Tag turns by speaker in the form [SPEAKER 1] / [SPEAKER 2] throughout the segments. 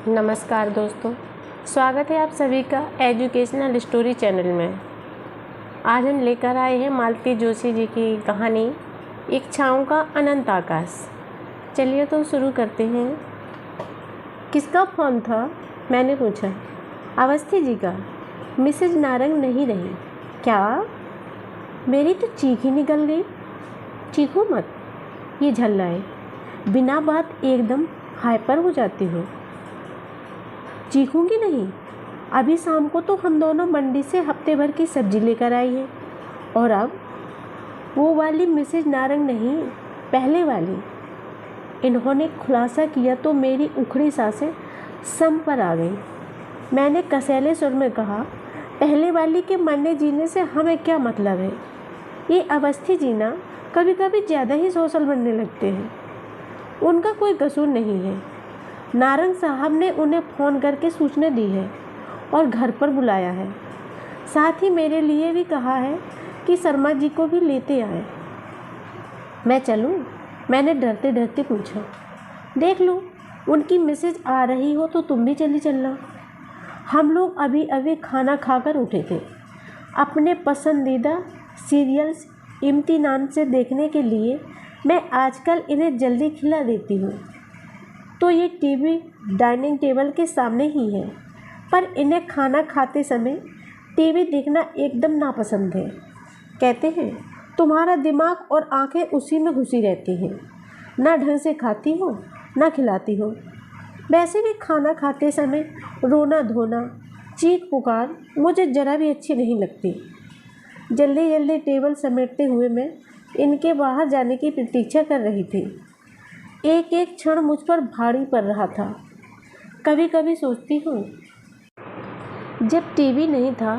[SPEAKER 1] नमस्कार दोस्तों, स्वागत है आप सभी का एजुकेशनल स्टोरी चैनल में। आज हम लेकर आए हैं मालती जोशी जी की कहानी इच्छाओं का अनंत आकाश। चलिए तो शुरू करते हैं। किसका फ़ोन था? मैंने पूछा। अवस्थी जी का। मिसेज नारंग नहीं रही क्या? मेरी तो चीख ही निकल गई। चीखो मत, ये झल्लाए, बिना बात एकदम हाइपर हो जाती हो। चीखूंगी नहीं। अभी शाम को तो हम दोनों मंडी से हफ्ते भर की सब्जी लेकर आई हैं, और अब वो वाली मिसेज नारंग नहीं, पहले वाली। इन्होंने खुलासा किया तो मेरी उखड़ी सांसें सम पर आ गई। मैंने कसैले सुर में कहा, पहले वाली के मरने जीने से हमें क्या मतलब है? ये अवस्थी जीना कभी कभी ज़्यादा ही सोशल बनने लगते हैं। उनका कोई कसूर नहीं है। नारंग साहब ने उन्हें फ़ोन करके सूचना दी है और घर पर बुलाया है। साथ ही मेरे लिए भी कहा है कि शर्मा जी को भी लेते आए। मैं चलूं? मैंने डरते डरते पूछा। देख लो, उनकी मिसेज आ रही हो तो तुम भी चली चलना। हम लोग अभी अभी खाना खाकर उठे थे। अपने पसंदीदा सीरियल्स इम्तिनान से देखने के लिए मैं आजकल इन्हें जल्दी खिला देती हूँ, तो ये टीवी डाइनिंग टेबल के सामने ही है। पर इन्हें खाना खाते समय टीवी देखना एकदम नापसंद है। कहते हैं तुम्हारा दिमाग और आंखें उसी में घुसी रहती हैं। ना ढंग से खाती हो, ना खिलाती हो। वैसे भी खाना खाते समय रोना धोना, चीख पुकार मुझे ज़रा भी अच्छी नहीं लगती। जल्दी जल्दी टेबल समेटते हुए मैं इनके बाहर जाने की प्रतीक्षा कर रही थी। एक एक क्षण मुझ पर भारी पड़ रहा था। कभी कभी सोचती हूँ, जब टीवी नहीं था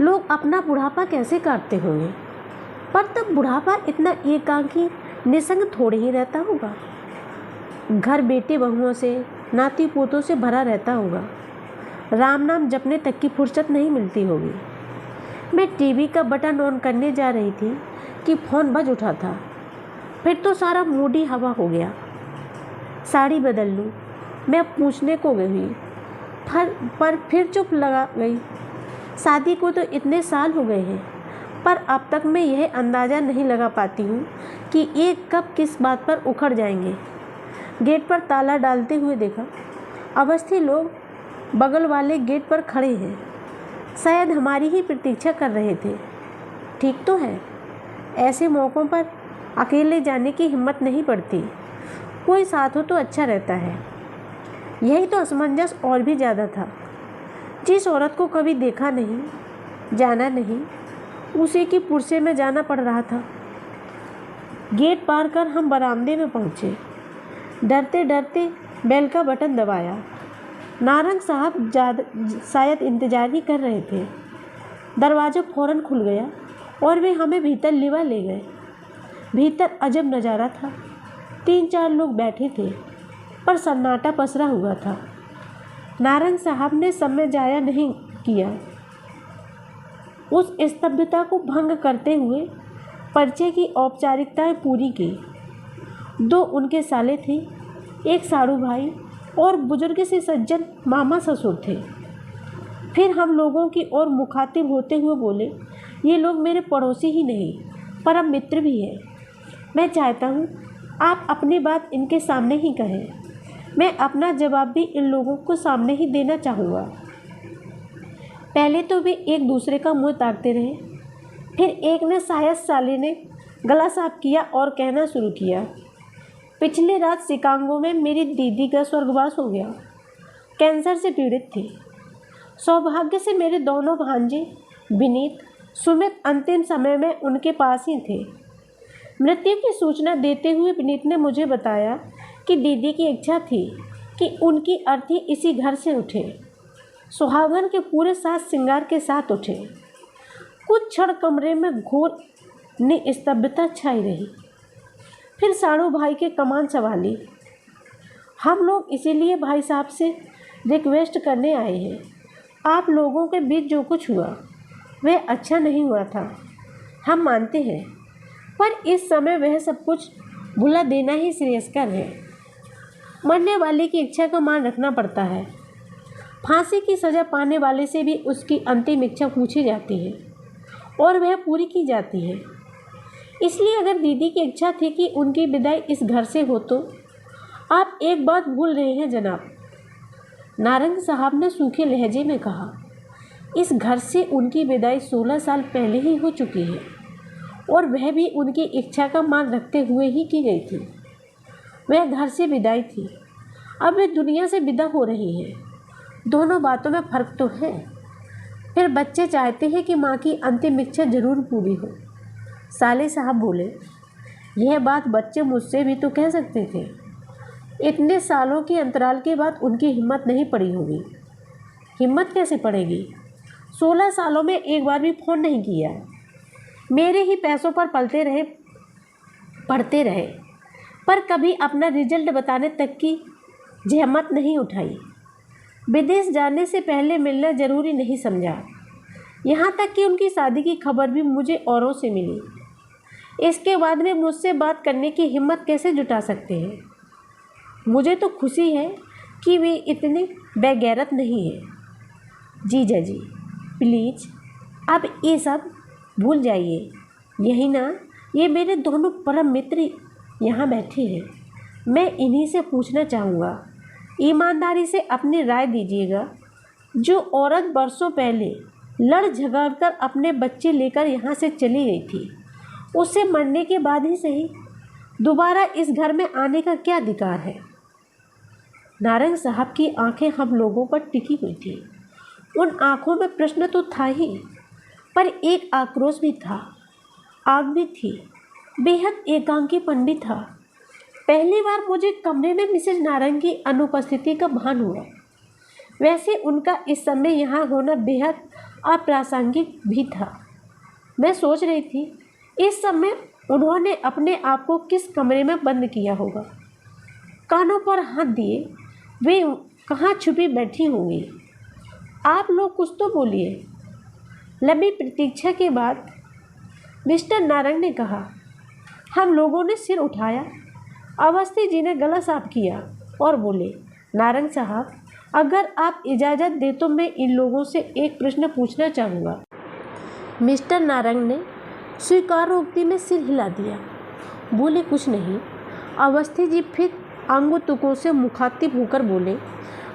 [SPEAKER 1] लोग अपना बुढ़ापा कैसे काटते होंगे। पर तब बुढ़ापा इतना एकांकी निसंग थोड़े ही रहता होगा। घर बेटे बहुओं से, नाती पोतों से भरा रहता होगा। राम नाम जपने तक की फुर्सत नहीं मिलती होगी। मैं टीवी का बटन ऑन करने जा रही थी कि फ़ोन बज उठा था। फिर तो सारा मूड ही हवा हो गया। साड़ी बदल लूँ, मैं पूछने को गई, पर फिर चुप लगा गई। शादी को तो इतने साल हो गए हैं, पर अब तक मैं यह अंदाज़ा नहीं लगा पाती हूँ कि ये कब किस बात पर उखड़ जाएंगे। गेट पर ताला डालते हुए देखा। अवस्थी लोग बगल वाले गेट पर खड़े हैं। शायद हमारी ही प्रतीक्षा कर रहे थे। ठीक तो है, ऐसे मौक़ों पर अकेले जाने की हिम्मत नहीं पड़ती। कोई साथ हो तो अच्छा रहता है। यही तो असमंजस और भी ज़्यादा था। जिस औरत को कभी देखा नहीं, जाना नहीं, उसी की पुरसे में जाना पड़ रहा था। गेट पार कर हम बरामदे में पहुँचे। डरते डरते बेल का बटन दबाया। नारंग साहब शायद इंतज़ार ही कर रहे थे। दरवाज़ा फ़ौरन खुल गया और वे हमें भीतर लिवा ले गए। भीतर अजब नज़ारा था। 3-4 लोग बैठे थे, पर सन्नाटा पसरा हुआ था। नारंग साहब ने समय जाया नहीं किया। उस स्तब्धता को भंग करते हुए परिचय की औपचारिकताएं पूरी की। 2 उनके साले थे, एक साड़ू भाई और बुजुर्ग से सज्जन मामा ससुर थे। फिर हम लोगों की ओर मुखातिब होते हुए बोले, ये लोग मेरे पड़ोसी ही नहीं, परम मित्र भी हैं। मैं चाहता हूँ आप अपनी बात इनके सामने ही कहें। मैं अपना जवाब भी इन लोगों को सामने ही देना चाहूँगा। पहले तो वे एक दूसरे का मुंह ताकते रहे। फिर एक ने शायद साले ने गला साफ किया और कहना शुरू किया, पिछले रात शिकागो में मेरी दीदी का स्वर्गवास हो गया। कैंसर से पीड़ित थी। सौभाग्य से मेरे दोनों भांजे विनीत, सुमित अंतिम समय में उनके पास ही थे। मृत्यु की सूचना देते हुए विनीत ने मुझे बताया कि दीदी की इच्छा थी कि उनकी अर्थी इसी घर से उठे। सुहागन के पूरे साज श्रृंगार के साथ उठे। कुछ क्षण कमरे में घोर निस्तब्धता छाई रही। फिर साड़ू भाई के कमान संभाली। हम लोग इसीलिए भाई साहब से रिक्वेस्ट करने आए हैं। आप लोगों के बीच जो कुछ हुआ वह अच्छा नहीं हुआ था, हम मानते हैं, पर इस समय वह सब कुछ भुला देना ही श्रेयस्कर है। मरने वाले की इच्छा का मान रखना पड़ता है। फांसी की सज़ा पाने वाले से भी उसकी अंतिम इच्छा पूछी जाती है और वह पूरी की जाती है। इसलिए अगर दीदी की इच्छा थी कि उनकी विदाई इस घर से हो तो आप एक बात भूल रहे हैं जनाब, नारंग साहब ने सूखे लहजे में कहा। इस घर से उनकी विदाई 16 साल पहले ही हो चुकी है और वह भी उनकी इच्छा का मान रखते हुए ही की गई थी। वह घर से विदाई थी, अब वे दुनिया से विदा हो रही हैं। दोनों बातों में फ़र्क तो है। फिर बच्चे चाहते हैं कि माँ की अंतिम इच्छा जरूर पूरी हो। साले साहब बोले, यह बात बच्चे मुझसे भी तो कह सकते थे। इतने सालों के अंतराल के बाद उनकी हिम्मत नहीं पड़ी होगी। हिम्मत कैसे पड़ेगी? 16 सालों में एक बार भी फ़ोन नहीं किया। मेरे ही पैसों पर पढ़ते रहे पर कभी अपना रिजल्ट बताने तक की जहमत नहीं उठाई। विदेश जाने से पहले मिलना ज़रूरी नहीं समझा। यहाँ तक कि उनकी शादी की खबर भी मुझे औरों से मिली। इसके बाद में मुझसे बात करने की हिम्मत कैसे जुटा सकते हैं? मुझे तो खुशी है कि वे इतने बेगैरत नहीं हैं। जीजा जी प्लीज़ अब ये सब भूल जाइए। यही ना, ये मेरे दोनों परम मित्र यहाँ बैठे हैं। मैं इन्हीं से पूछना चाहूँगा, ईमानदारी से अपनी राय दीजिएगा। जो औरत बरसों पहले लड़ झगड़ कर अपने बच्चे लेकर यहाँ से चली गई थी, उससे मरने के बाद ही सही दोबारा इस घर में आने का क्या अधिकार है? नारंग साहब की आंखें हम लोगों पर टिकी हुई थी। उन आंखों में प्रश्न तो था ही, पर एक आक्रोश भी था, आग भी थी, बेहद एकांकी पंडित था। पहली बार मुझे कमरे में मिसेज नारंग की अनुपस्थिति का भान हुआ। वैसे उनका इस समय यहाँ होना बेहद अप्रासंगिक भी था। मैं सोच रही थी इस समय उन्होंने अपने आप को किस कमरे में बंद किया होगा। कानों पर हाथ दिए वे कहाँ छुपी बैठी होंगी। आप लोग कुछ तो बोलिए। लंबी प्रतीक्षा के बाद मिस्टर नारंग ने कहा। हम लोगों ने सिर उठाया। अवस्थी जी ने गला साफ किया और बोले, नारंग साहब अगर आप इजाज़त दे तो मैं इन लोगों से एक प्रश्न पूछना चाहूँगा। मिस्टर नारंग ने स्वीकारोक्ति में सिर हिला दिया। बोले, कुछ नहीं। अवस्थी जी फिर आंगो तुकों से मुखातिब होकर बोले,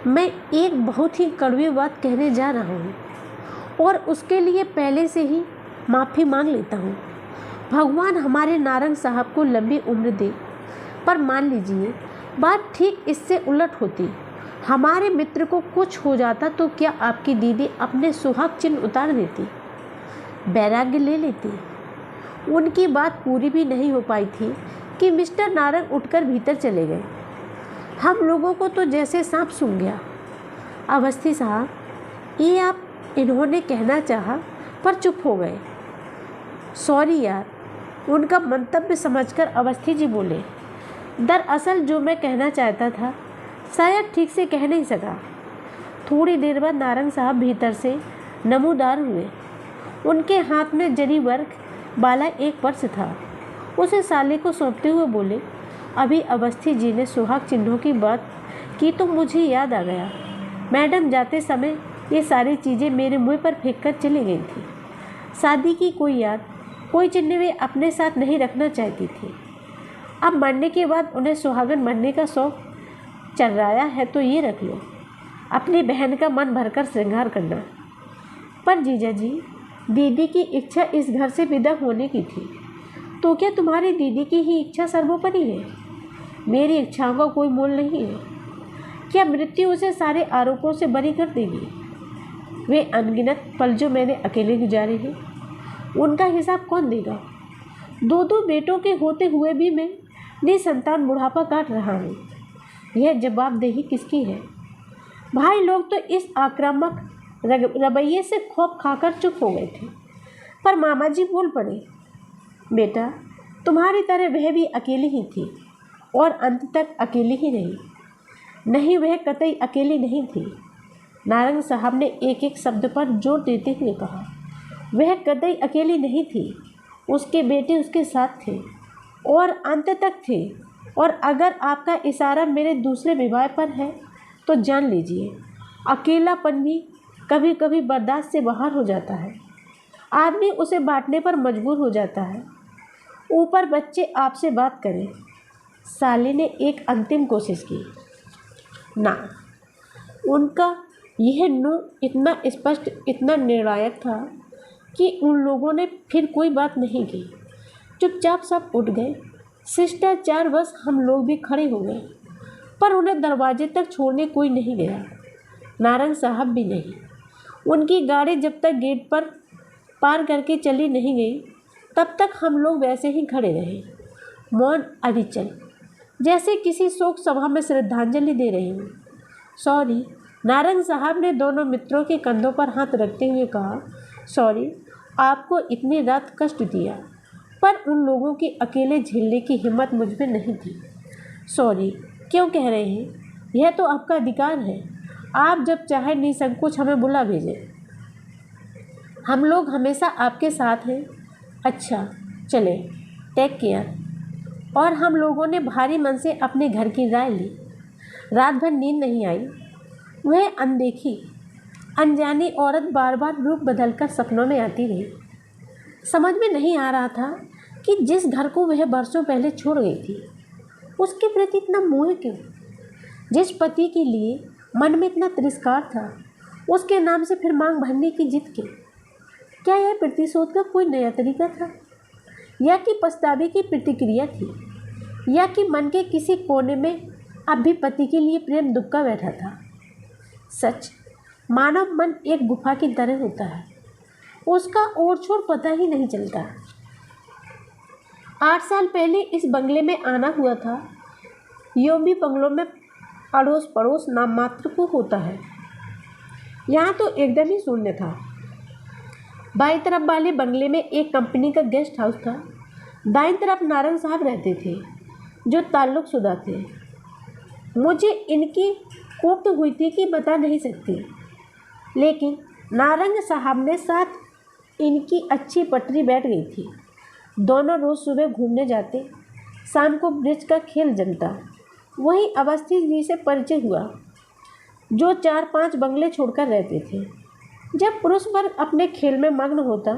[SPEAKER 1] मैं एक बहुत ही कड़वी बात कहने जा रहा हूँ और उसके लिए पहले से ही माफ़ी मांग लेता हूँ। भगवान हमारे नारंग साहब को लंबी उम्र दे, पर मान लीजिए बात ठीक इससे उलट होती। हमारे मित्र को कुछ हो जाता तो क्या आपकी दीदी अपने सुहाग चिन्ह उतार देती, वैराग्य ले लेती? उनकी बात पूरी भी नहीं हो पाई थी कि मिस्टर नारंग उठकर भीतर चले गए। हम लोगों को तो जैसे सांप सूंघ गया। अवस्थी साहब, ये आप इन्होंने कहना चाहा पर चुप हो गए। सॉरी यार, उनका मंतव्य समझकर अवस्थी जी बोले, दरअसल जो मैं कहना चाहता था शायद ठीक से कह नहीं सका। थोड़ी देर बाद नारंग साहब भीतर से नमूदार हुए। उनके हाथ में जरी वर्क वाला एक पर्स था। उसे साले को सौंपते हुए बोले, अभी अवस्थी जी ने सुहाग चिन्हों की बात की तो मुझे याद आ गया। मैडम जाते समय ये सारी चीज़ें मेरे मुँह पर फेंक कर चली गई थी। शादी की कोई याद, कोई चिन्ह वे अपने साथ नहीं रखना चाहती थी। अब मरने के बाद उन्हें सुहागन बनने का शौक़ चल रहा है तो ये रख लो, अपनी बहन का मन भरकर श्रृंगार करना। पर जीजा जी, दीदी की इच्छा इस घर से विदा होने की थी, तो क्या तुम्हारी दीदी की ही इच्छा सर्वोपरि है? मेरी इच्छाओं का कोई मोल नहीं है। क्या मृत्यु उसे सारे आरोपों से बरी कर देगी? वे अनगिनत पल जो मैंने अकेले गुजारे हैं, उनका हिसाब कौन देगा? दो दो बेटों के होते हुए भी मैं निसंतान बुढ़ापा काट रहा हूँ। यह जवाबदेही किसकी है? भाई लोग तो इस आक्रामक रवैये से खौफ खाकर चुप हो गए थे, पर मामा जी बोल पड़े, बेटा तुम्हारी तरह वह भी अकेली ही थी और अंत तक अकेली ही रही। नहीं, वह कतई अकेली नहीं थी। नारंग साहब ने एक एक शब्द पर जोर देते हुए कहा, वह कतई अकेली नहीं थी। उसके बेटे उसके साथ थे और अंत तक थे। और अगर आपका इशारा मेरे दूसरे विवाह पर है तो जान लीजिए अकेलापन भी कभी कभी बर्दाश्त से बाहर हो जाता है। आदमी उसे बांटने पर मजबूर हो जाता है। ऊपर बच्चे आपसे बात करें। साली ने एक अंतिम कोशिश की। ना, उनका यह नो इतना स्पष्ट, इतना निर्णायक था कि उन लोगों ने फिर कोई बात नहीं की। चुपचाप सब उठ गए। शिष्टाचार बस हम लोग भी खड़े हो गए, पर उन्हें दरवाजे तक छोड़ने कोई नहीं गया। नारंग साहब भी नहीं। उनकी गाड़ी जब तक गेट पर पार करके चली नहीं गई, तब तक हम लोग वैसे ही खड़े रहे, मौन अविचल, जैसे किसी शोक सभा में श्रद्धांजलि दे रहे हूँ। सॉरी, नारंग साहब ने दोनों मित्रों के कंधों पर हाथ रखते हुए कहा। सॉरी, आपको इतनी रात कष्ट दिया, पर उन लोगों की अकेले झेलने की हिम्मत मुझ में नहीं थी। सॉरी क्यों कह रहे हैं? यह तो आपका अधिकार है। आप जब चाहे निसंकोच हमें बुला भेजें। हम लोग हमेशा आपके साथ हैं। अच्छा, चले, टेक केयर। और हम लोगों ने भारी मन से अपने घर की राय ली। रात भर नींद नहीं आई। वह अनदेखी, अनजानी औरत बार बार रूप बदलकर सपनों में आती रही। समझ में नहीं आ रहा था कि जिस घर को वह बरसों पहले छोड़ गई थी, उसके प्रति इतना मोह क्यों? जिस पति के लिए मन में इतना तिरस्कार था, उसके नाम से फिर मांग भरने की जिद क्यों? क्या यह प्रतिशोध का कोई नया तरीका था, या कि पछतावे की प्रतिक्रिया थी, या कि मन के किसी कोने में अब भी पति के लिए प्रेम दुबका बैठा था? सच, मानव मन एक गुफा की तरह होता है। उसका ओर छोर पता ही नहीं चलता। 8 साल पहले इस बंगले में आना हुआ था। यूं भी बंगलों में अड़ोस पड़ोस नाम मात्र को होता है। यहाँ तो एकदम ही शून्य था। बाईं तरफ वाले बंगले में एक कंपनी का गेस्ट हाउस था। दाईं तरफ नारंग साहब रहते थे, जो ताल्लुकशुदा थे। मुझे इनकी कोफ्त हुई थी कि बता नहीं सकती, लेकिन नारंग साहब ने साथ इनकी अच्छी पटरी बैठ गई थी। दोनों रोज़ सुबह घूमने जाते, शाम को ब्रिज का खेल जमता। वहीं अवस्थी जी से परिचय हुआ, जो 4-5 बंगले छोड़कर रहते थे। जब पुरुष वर्ग अपने खेल में मग्न होता,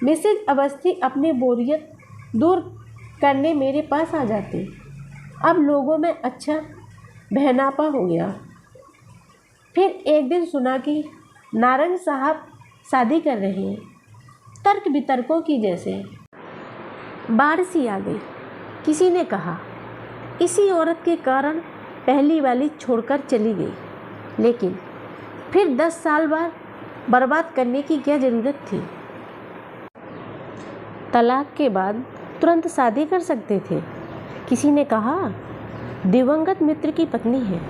[SPEAKER 1] मिसेज अवस्थी अपनी बोरियत दूर करने मेरे पास आ जाते। अब लोगों में अच्छा बहनापा हो गया। फिर एक दिन सुना कि नारंग साहब शादी कर रहे हैं। तर्क वितर्कों की जैसे बाढ़ सी आ गई। किसी ने कहा, इसी औरत के कारण पहली वाली छोड़कर चली गई। लेकिन फिर 10 साल बाद बर्बाद करने की क्या ज़रूरत थी? तलाक के बाद तुरंत शादी कर सकते थे। किसी ने कहा, दिवंगत मित्र की पत्नी है,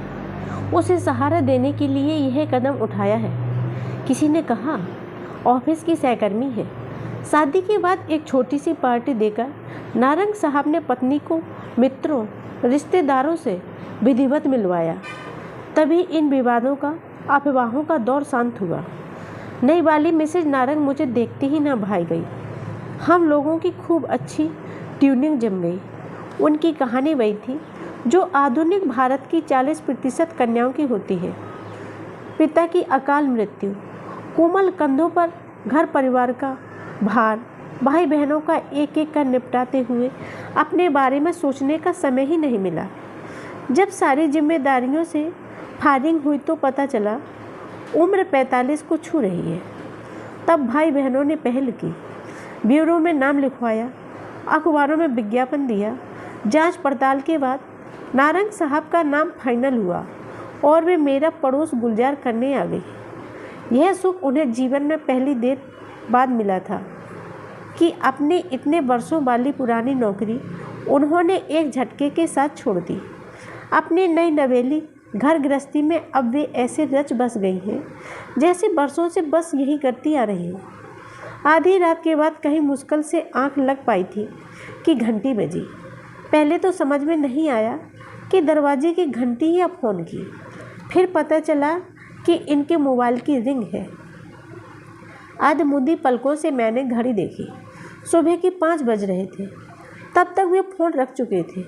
[SPEAKER 1] उसे सहारा देने के लिए यह कदम उठाया है। किसी ने कहा, ऑफिस की सहकर्मी है। शादी के बाद एक छोटी सी पार्टी देकर नारंग साहब ने पत्नी को मित्रों, रिश्तेदारों से विधिवत मिलवाया। तभी इन विवादों का, अफवाहों का दौर शांत हुआ। नई वाली मिसेज नारंग मुझे देखते ही ना भाग गई। हम लोगों की खूब अच्छी ट्यूनिंग जम गई। उनकी कहानी वही थी जो आधुनिक भारत की 40% कन्याओं की होती है। पिता की अकाल मृत्यु, कोमल कंधों पर घर परिवार का भार, भाई बहनों का एक एक कर निपटाते हुए अपने बारे में सोचने का समय ही नहीं मिला। जब सारी जिम्मेदारियों से फारिग हुई तो पता चला उम्र 45 को छू रही है। तब भाई बहनों ने पहल की, ब्यूरो में नाम लिखवाया, अखबारों में विज्ञापन दिया। जांच पड़ताल के बाद नारंग साहब का नाम फाइनल हुआ और वे मेरा पड़ोस गुलजार करने आ गई। यह सुख उन्हें जीवन में पहली देर बाद मिला था कि अपने इतने वर्षों वाली पुरानी नौकरी उन्होंने एक झटके के साथ छोड़ दी। अपनी नई नवेली घर गृहस्थी में अब वे ऐसे रच बस गई हैं जैसे वर्षों से बस यही करती आ रही हैं। आधी रात के बाद कहीं मुश्किल से आंख लग पाई थी कि घंटी बजी। पहले तो समझ में नहीं आया कि दरवाजे की घंटी या फ़ोन की। फिर पता चला कि इनके मोबाइल की रिंग है। आधमुंदी पलकों से मैंने घड़ी देखी। सुबह के 5 बज रहे थे। तब तक वे फ़ोन रख चुके थे।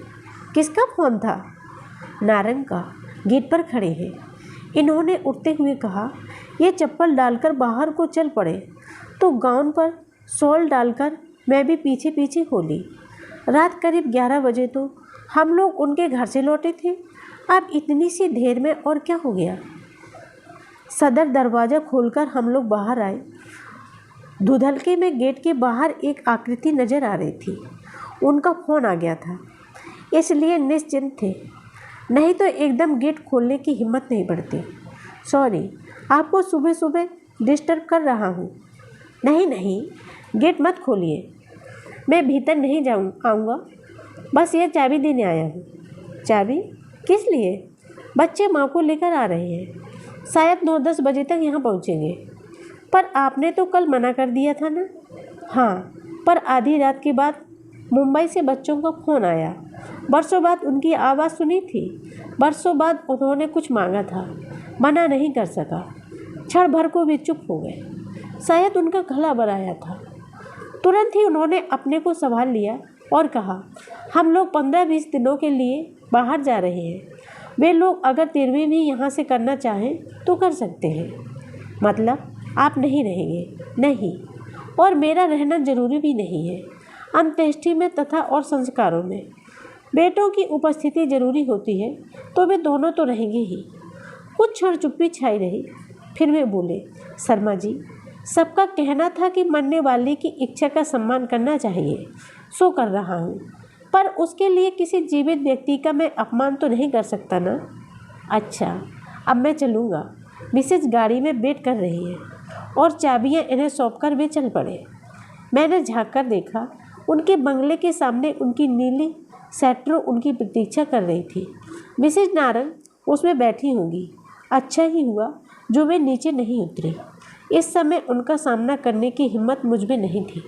[SPEAKER 1] किसका फ़ोन था? नारंग का। गेट पर खड़े हैं। इन्होंने उठते हुए कहा, ये चप्पल डालकर बाहर को चल पड़े तो गाउन पर शॉल डालकर मैं भी पीछे पीछे हो ली। रात करीब 11 बजे तो हम लोग उनके घर से लौटे थे। अब इतनी सी देर में और क्या हो गया? सदर दरवाज़ा खोलकर हम लोग बाहर आए। धुंधलके में गेट के बाहर एक आकृति नज़र आ रही थी। उनका फ़ोन आ गया था, इसलिए निश्चिंत थे, नहीं तो एकदम गेट खोलने की हिम्मत नहीं बढ़ती। सॉरी, आपको सुबह सुबह डिस्टर्ब कर रहा हूँ। नहीं नहीं, गेट मत खोलिए, मैं भीतर नहीं आऊँगा, बस ये चाबी देने आया हूँ। चाबी? किस लिए? बच्चे माँ को लेकर आ रहे हैं, शायद 9-10 बजे तक यहाँ पहुँचेंगे। पर आपने तो कल मना कर दिया था ना? हाँ, पर आधी रात के बाद मुंबई से बच्चों का फ़ोन आया। बरसों बाद उनकी आवाज़ सुनी थी। बरसों बाद उन्होंने कुछ मांगा था, मना नहीं कर सका। क्षण भर को वे चुप हो गए। शायद उनका गला भराया था। तुरंत ही उन्होंने अपने को संभाल लिया और कहा, हम लोग 15-20 दिनों के लिए बाहर जा रहे हैं। वे लोग अगर 13वीं भी यहाँ से करना चाहें तो कर सकते हैं। मतलब आप नहीं रहेंगे? नहीं, और मेरा रहना जरूरी भी नहीं है। अंत्येष्टि में तथा और संस्कारों में बेटों की उपस्थिति जरूरी होती है, तो वे दोनों तो रहेंगे ही। कुछ क्षण चुप्पी छाई रही, फिर वे बोले, शर्मा जी, सबका कहना था कि मरने वाले की इच्छा का सम्मान करना चाहिए, सो कर रहा हूँ, पर उसके लिए किसी जीवित व्यक्ति का मैं अपमान तो नहीं कर सकता ना। अच्छा, अब मैं चलूँगा। मिसेज गाड़ी में वेट कर रही है और चाबियाँ इन्हें सौंपकर वे चल पड़े। मैंने झाँक कर देखा, उनके बंगले के सामने उनकी नीली सेट्रो उनकी प्रतीक्षा कर रही थी। मिसेज नारंग उसमें बैठी होंगी। अच्छा ही हुआ जो वे नीचे नहीं उतरी। इस समय उनका सामना करने की हिम्मत मुझ में नहीं थी।